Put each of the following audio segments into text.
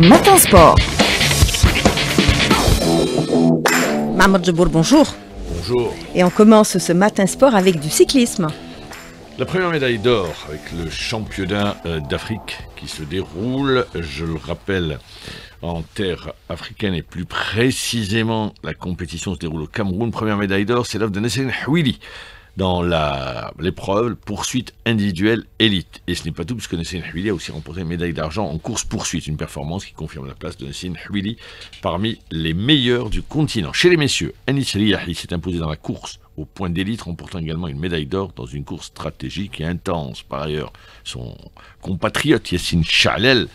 Matin Sport. Mahmoud Jabbour, bonjour. Bonjour. Et on commence ce Matin Sport avec du cyclisme. La première médaille d'or avec le championnat d'Afrique qui se déroule, je le rappelle, en terre africaine et plus précisément la compétition se déroule au Cameroun. Première médaille d'or, c'est l'œuvre de Nessene Houili dans l'épreuve poursuite individuelle élite. Et ce n'est pas tout, puisque Nessene Houili a aussi remporté une médaille d'argent en course poursuite, une performance qui confirme la place de Nessene Houili parmi les meilleurs du continent. Chez les messieurs, Anis Riahi s'est imposé dans la course au point d'élite, remportant également une médaille d'or dans une course stratégique et intense. Par ailleurs, son compatriote Yassine Chalel,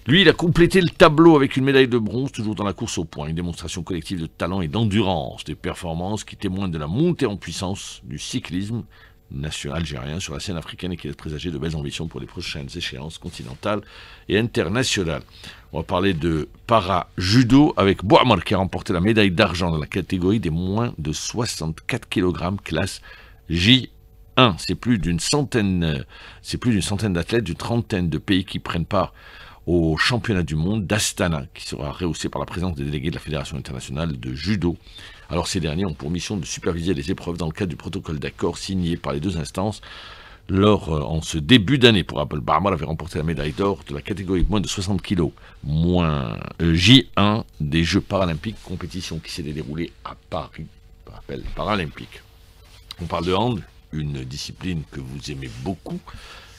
lui, il a complété le tableau avec une médaille de bronze, toujours dans la course au point. Une démonstration collective de talent et d'endurance, des performances qui témoignent de la montée en puissance du cyclisme national algérien sur la scène africaine et qui laisse présager de belles ambitions pour les prochaines échéances continentales et internationales. On va parler de para-judo avec Bouamar qui a remporté la médaille d'argent dans la catégorie des moins de 64 kg, classe J1. C'est plus d'une centaine d'athlètes d'une trentaine de pays qui prennent part au championnat du monde d'Astana, qui sera rehaussé par la présence des délégués de la Fédération internationale de judo. Alors ces derniers ont pour mission de superviser les épreuves dans le cadre du protocole d'accord signé par les deux instances en ce début d'année. Pour rappel, Bouamar avait remporté la médaille d'or de la catégorie moins de 60 kg, J1 des Jeux paralympiques, compétition qui s'est déroulée à Paris, pour rappel, paralympique. On parle de hand, une discipline que vous aimez beaucoup.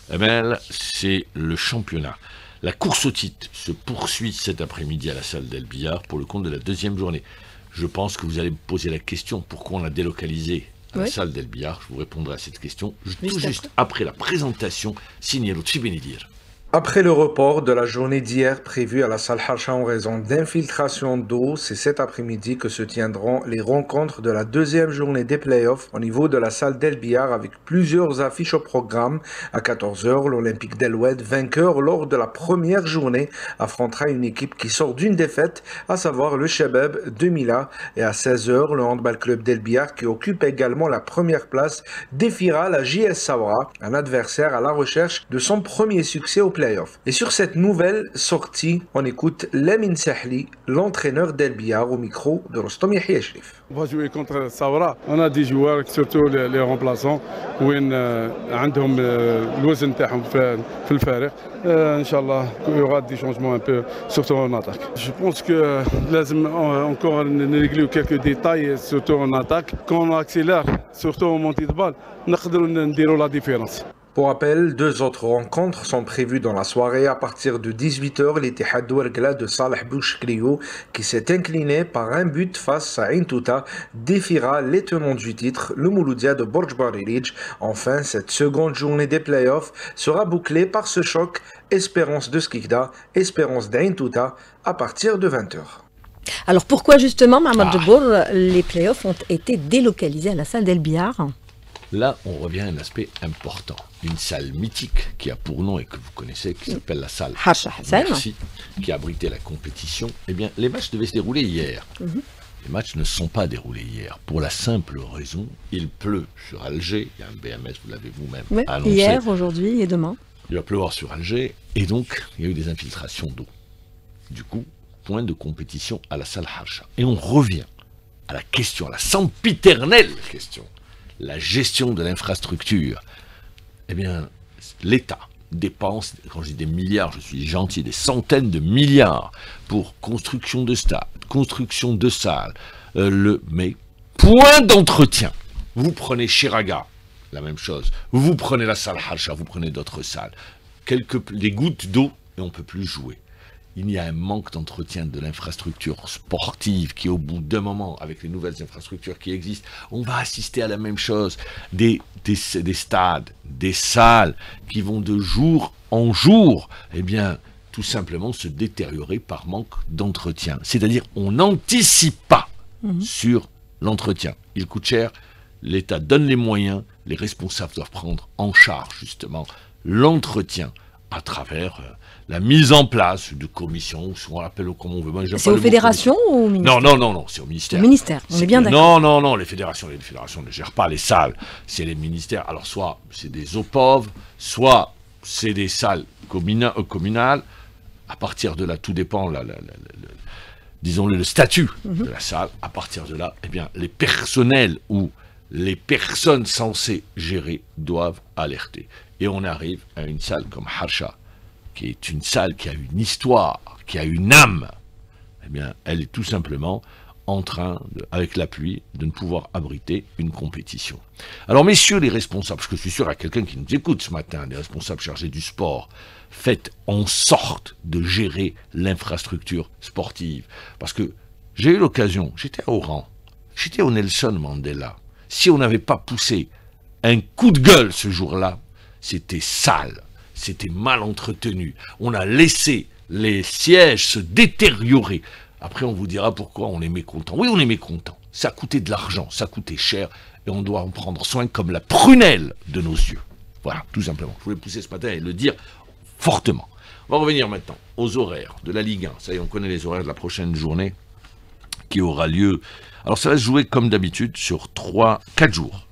Eh bien, c'est le championnat. La course au titre se poursuit cet après-midi à la salle d'El Billard pour le compte de la deuxième journée. Je pense que vous allez me poser la question pourquoi on l'a délocalisé à la salle d'El Billard. Je vous répondrai à cette question juste après la présentation signée Lotfi Benidir. Après le report de la journée d'hier prévue à la salle Hacha en raison d'infiltration d'eau, c'est cet après-midi que se tiendront les rencontres de la deuxième journée des playoffs au niveau de la salle d'El Billard avec plusieurs affiches au programme. À 14h, l'Olympique d'El-Oued, vainqueur lors de la première journée, affrontera une équipe qui sort d'une défaite, à savoir le Chebeb de Mila. Et à 16h, le handball club d'El Billard, qui occupe également la première place, défiera la JS Saoura, un adversaire à la recherche de son premier succès au playoff. Et sur cette nouvelle sortie, on écoute Lamine Sahli, l'entraîneur d'El Billard, au micro de Rostom Yahya Shrif. On va jouer contre Saoura. On a des joueurs, surtout les remplaçants, où ils ont le وزن تاعهم في الفارق. Inch'Allah, il y aura des changements un peu, surtout en attaque. Je pense que لازم encore régler quelques détails, surtout en attaque. Quand on accélère, surtout en montée de balle, نقدروا نديروا la différence. Pour rappel, deux autres rencontres sont prévues dans la soirée à partir de 18h. L'Ittihad Ouargla de Salah Bouchkriou, qui s'est incliné par un but face à Ain Touta, défiera les tenants du titre, le Mouloudia de Borj Barilij. Enfin, cette seconde journée des playoffs sera bouclée par ce choc Espérance de Skikda, Espérance d'Ain Touta à partir de 20h. Alors pourquoi justement, Mahmoud Jabbour, les playoffs ont été délocalisés à la salle d'El Billard ? Là, on revient à un aspect important. Une salle mythique qui a pour nom et que vous connaissez, qui s'appelle la salle Hacha Hassan, qui abritait la compétition. Eh bien, les matchs devaient se dérouler hier. Les matchs ne sont pas déroulés hier. Pour la simple raison, il pleut sur Alger. Il y a un BMS, vous l'avez vous-même annoncé. Hier, aujourd'hui et demain. Il va pleuvoir sur Alger. Et donc, il y a eu des infiltrations d'eau. Du coup, point de compétition à la salle Hacha. Et on revient à la question, à la sempiternelle question. La gestion de l'infrastructure. Eh bien, l'État dépense, quand je dis des milliards, je suis gentil, des centaines de milliards pour construction de stades, construction de salles, mais point d'entretien. Vous prenez Chiraga, la même chose. Vous prenez la salle Hacha, vous prenez d'autres salles. Des gouttes d'eau et on ne peut plus jouer. Il y a un manque d'entretien de l'infrastructure sportive qui, au bout d'un moment, avec les nouvelles infrastructures qui existent, on va assister à la même chose. Des stades, des salles qui vont de jour en jour, eh bien, tout simplement se détériorer par manque d'entretien. C'est-à-dire, on n'anticipe pas sur l'entretien. Il coûte cher, l'État donne les moyens, les responsables doivent prendre en charge, justement, l'entretien à travers la mise en place de commissions, on l'appelle comme on veut. C'est aux fédérations ou au ministère? Non, c'est au ministère. Au ministère, on est bien d'accord. Non, les fédérations ne gèrent pas les salles, c'est les ministères. Alors soit c'est des OPOV, soit c'est des salles communales, À partir de là, tout dépend, disons-le, le statut de la salle. À partir de là, eh bien, les personnels ou les personnes censées gérer doivent alerter. Et on arrive à une salle comme Harsha, qui est une salle qui a une histoire, qui a une âme. Eh bien, elle est tout simplement en train, avec l'appui, de ne pouvoir abriter une compétition. Alors, messieurs les responsables, parce que je suis sûr qu'il y a quelqu'un qui nous écoute ce matin, les responsables chargés du sport, faites en sorte de gérer l'infrastructure sportive. Parce que j'ai eu l'occasion, j'étais à Oran, j'étais au Nelson Mandela. Si on n'avait pas poussé un coup de gueule ce jour-là, c'était sale, c'était mal entretenu. On a laissé les sièges se détériorer. Après, on vous dira pourquoi on est mécontent. Oui, on est mécontent. Ça coûtait de l'argent, ça coûtait cher, et on doit en prendre soin comme la prunelle de nos yeux. Voilà, tout simplement. Je voulais pousser ce matin et le dire fortement. On va revenir maintenant aux horaires de la Ligue 1. Ça y est, on connaît les horaires de la prochaine journée qui aura lieu. Alors, ça va se jouer comme d'habitude sur 4 jours.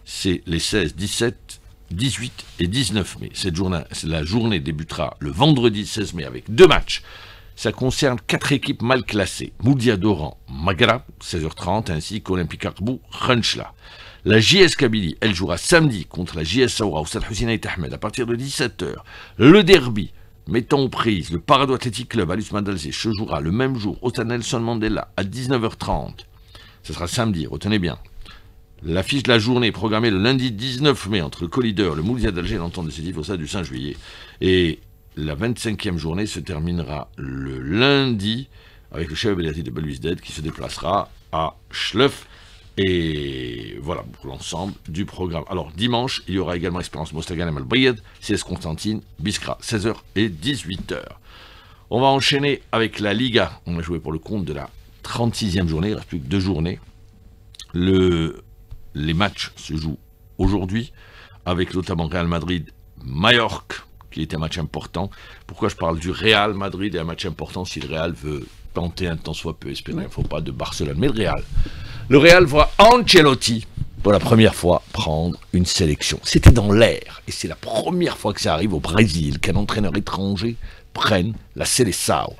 C'est les 16, 17, 18 et 19 mai. La journée débutera le vendredi 16 mai avec 2 matchs. Ça concerne 4 équipes mal classées. Moudia d'Oran, Maghra, 16h30, ainsi qu'Olympique Arbou, Khenchla. La JS Kabylie, elle jouera samedi contre la JS Saoura au Stade Hussein Ait Ahmed à partir de 17h. Le derby, mettant en prise le Parado Athletic Club à l'Usman d'Alzé, se jouera le même jour au Stade Nelson Mandela à 19h30. Ce sera samedi, retenez bien. L'affiche de la journée est programmée le lundi 19 mai entre le co-leader, le Moudia d'Alger et l'Entente de Sétif au stade du 5 juillet. Et la 25e journée se terminera le lundi avec le chef Belati de Belouizdad qui se déplacera à Schleuf. Et voilà pour l'ensemble du programme. Alors dimanche, il y aura également Espérance Mostagan et Malbried, CS Constantine, Biskra, 16h et 18h. On va enchaîner avec la Liga. On va jouer pour le compte de la 36e journée, il ne reste plus que 2 journées. Les matchs se jouent aujourd'hui, avec notamment Real Madrid-Majorque, qui est un match important. Pourquoi je parle du Real Madrid et un match important si le Real veut tenter un tant soit peu espérer. Il ne faut pas de Barcelone, mais le Real. Le Real voit Ancelotti, pour la première fois, prendre une sélection. C'était dans l'air, et c'est la première fois que ça arrive au Brésil, qu'un entraîneur étranger prenne la Seleção.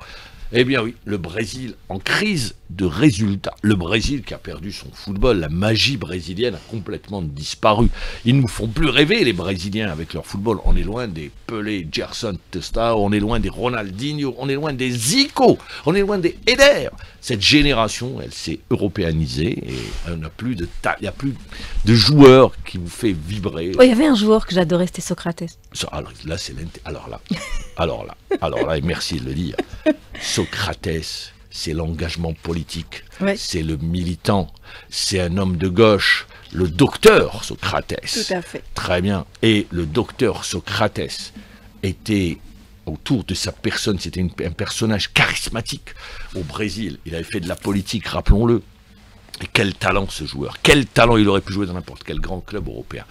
Eh bien oui, le Brésil en crise de résultats. Le Brésil qui a perdu son football, la magie brésilienne a complètement disparu. Ils ne nous font plus rêver les Brésiliens avec leur football. On est loin des Pelé, Gerson, Testa, on est loin des Ronaldinho, on est loin des Zico, on est loin des Eder. Cette génération, elle s'est européanisée et il n'y a plus de joueurs qui vous fait vibrer. Oh, il y avait un joueur que j'adorais, c'était Socrates. Alors là, et merci de le dire. Socrates, c'est l'engagement politique, ouais. C'est le militant, c'est un homme de gauche, le docteur Socrates. Tout à fait. Très bien. Et le docteur Socrates était, autour de sa personne, c'était un personnage charismatique au Brésil. Il avait fait de la politique, rappelons-le. Et quel talent ce joueur, quel talent, il aurait pu jouer dans n'importe quel grand club européen.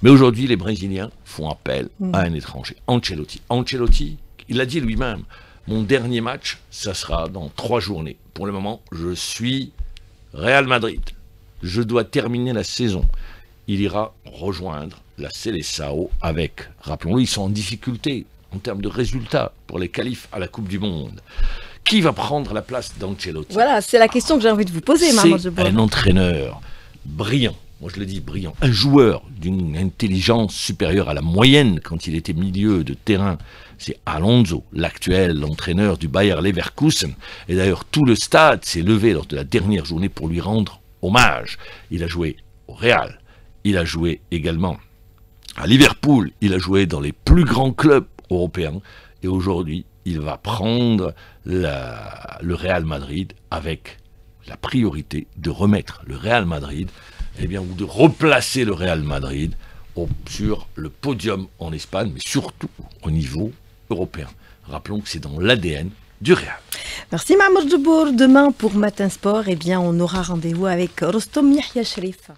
Mais aujourd'hui, les Brésiliens font appel à un étranger, Ancelotti. Ancelotti, il l'a dit lui-même, mon dernier match, ça sera dans 3 journées. Pour le moment, je suis Real Madrid. Je dois terminer la saison. Il ira rejoindre la Seleção avec, rappelons-le, ils sont en difficulté en termes de résultats pour les qualifs à la Coupe du Monde. Qui va prendre la place d'Ancelotti? Voilà, c'est la question que j'ai envie de vous poser, Maman de C'est un entraîneur brillant. Moi, je le dis brillant. Un joueur d'une intelligence supérieure à la moyenne quand il était milieu de terrain. C'est Alonso, l'actuel entraîneur du Bayer Leverkusen. Et d'ailleurs, tout le stade s'est levé lors de la dernière journée pour lui rendre hommage. Il a joué au Real. Il a joué également à Liverpool. Il a joué dans les plus grands clubs européens. Et aujourd'hui, il va prendre le Real Madrid avec la priorité de remettre le Real Madrid, ou de replacer le Real Madrid sur le podium en Espagne, mais surtout au niveau européen. Rappelons que c'est dans l'ADN du Real. Merci Mahmoud Djibour. Demain pour Matin Sport, on aura rendez-vous avec Rostom Yahya Sherif.